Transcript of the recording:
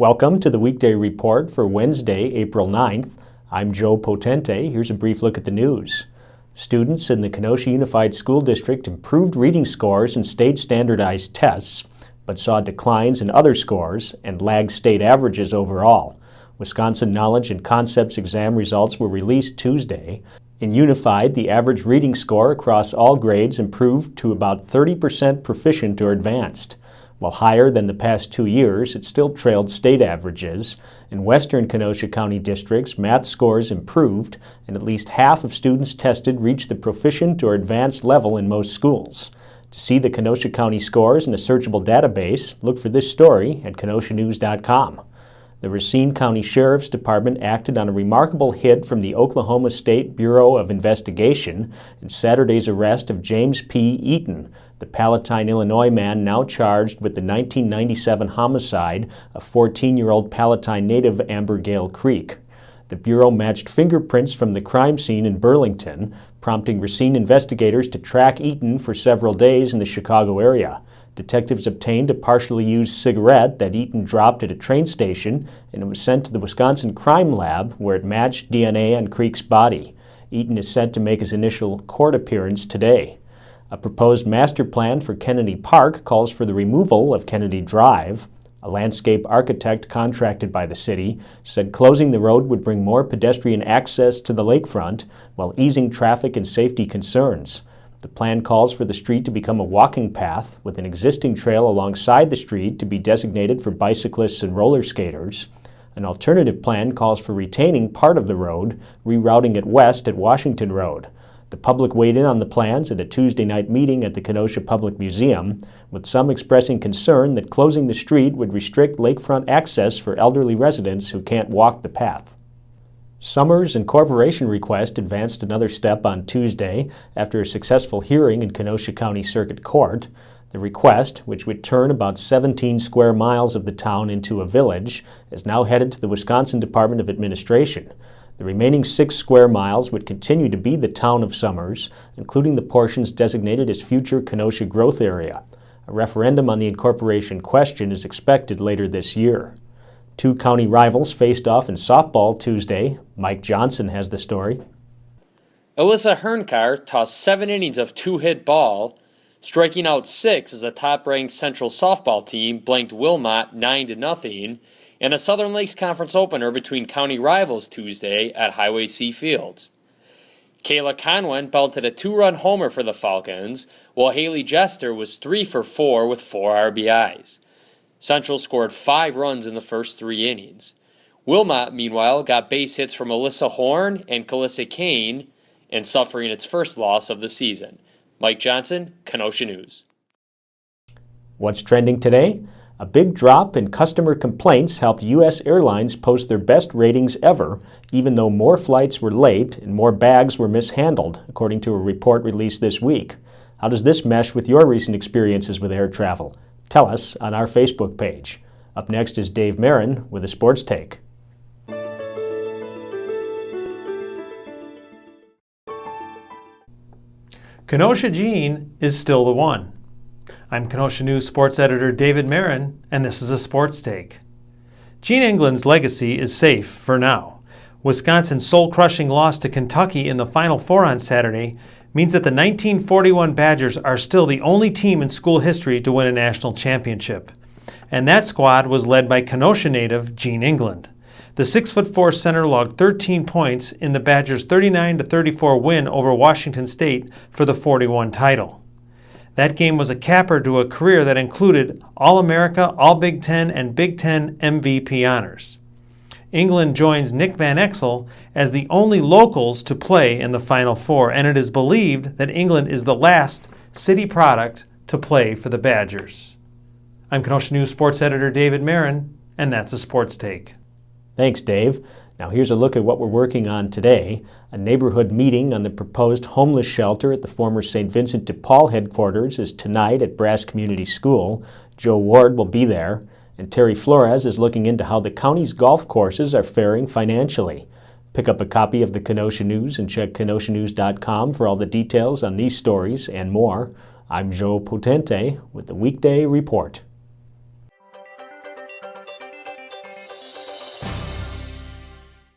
Welcome to the Weekday Report for Wednesday, April 9th. I'm Joe Potente. Here's a brief look at the news. Students in the Kenosha Unified School District improved reading scores in state standardized tests, but saw declines in other scores and lagged state averages overall. Wisconsin Knowledge and Concepts exam results were released Tuesday. In Unified, the average reading score across all grades improved to about 30% proficient or advanced. While higher than the past 2 years, it still trailed state averages. In western Kenosha County districts, math scores improved, and at least half of students tested reached the proficient or advanced level in most schools. To see the Kenosha County scores in a searchable database, look for this story at kenoshanews.com. The Racine County Sheriff's Department acted on a remarkable hit from the Oklahoma State Bureau of Investigation in Saturday's arrest of James P. Eaton, the Palatine, Illinois man now charged with the 1997 homicide of 14-year-old Palatine native Amber Gale Creek. The Bureau matched fingerprints from the crime scene in Burlington, prompting Racine investigators to track Eaton for several days in the Chicago area. Detectives obtained a partially used cigarette that Eaton dropped at a train station, and it was sent to the Wisconsin Crime Lab, where it matched DNA on Creek's body. Eaton is set to make his initial court appearance today. A proposed master plan for Kennedy Park calls for the removal of Kennedy Drive. A landscape architect contracted by the city said closing the road would bring more pedestrian access to the lakefront while easing traffic and safety concerns. The plan calls for the street to become a walking path, with an existing trail alongside the street to be designated for bicyclists and roller skaters. An alternative plan calls for retaining part of the road, rerouting it west at Washington Road. The public weighed in on the plans at a Tuesday night meeting at the Kenosha Public Museum, with some expressing concern that closing the street would restrict lakefront access for elderly residents who can't walk the path. Summers' INCORPORATION request advanced another step on Tuesday after a successful hearing in Kenosha County Circuit Court. The request, which would turn about 17 square miles of the town into a village, is now headed to the Wisconsin Department of Administration. The remaining 6 square miles would continue to be the town of Summers, including the portions designated as future Kenosha growth area. A referendum on the incorporation question is expected later this year. Two county rivals faced off in softball Tuesday. Mike Johnson has the story. Alyssa Hernkar tossed 7 innings of 2-hit ball, striking out 6 as the top-ranked Central softball team blanked Wilmot 9-0 in a Southern Lakes Conference opener between county rivals Tuesday at Highway C Fields. Kayla Conwin belted a 2-run homer for the Falcons, while Haley Jester was 3 for 4 with 4 RBIs. Central scored 5 runs in the first 3 innings. Wilmot, meanwhile, got base hits from Alyssa Horn and Calissa Kane, and suffering its first loss of the season. Mike Johnson, Kenosha News. What's trending today? A big drop in customer complaints helped U.S. airlines post their best ratings ever, even though more flights were late and more bags were mishandled, according to a report released this week. How does this mesh with your recent experiences with air travel? Tell us on our Facebook page. Up next is Dave Marin with a sports take. Kenosha Gene is still the one. I'm Kenosha News sports editor David Marin, and this is a sports take. Gene England's legacy is safe for now. Wisconsin's soul-crushing loss to Kentucky in the Final Four on Saturday means that the 1941 Badgers are still the only team in school history to win a national championship. And that squad was led by Kenosha native Gene England. The 6'4" center logged 13 points in the Badgers' 39-34 win over Washington State for the 41 title. That game was a capper to a career that included All-America, All-Big Ten, and Big Ten MVP honors. England joins Nick Van Exel as the only locals to play in the Final Four, and it is believed that England is the last city product to play for the Badgers. I'm Kenosha News sports editor David Marin, and that's a sports take. Thanks, Dave. Now here's a look at what we're working on today. A neighborhood meeting on the proposed homeless shelter at the former St. Vincent de Paul headquarters is tonight at Brass Community School. Joe Ward will be there. And Terry Flores is looking into how the county's golf courses are faring financially. Pick up a copy of the Kenosha News and check kenoshanews.com for all the details on these stories and more. I'm Joe Potente with the Weekday Report.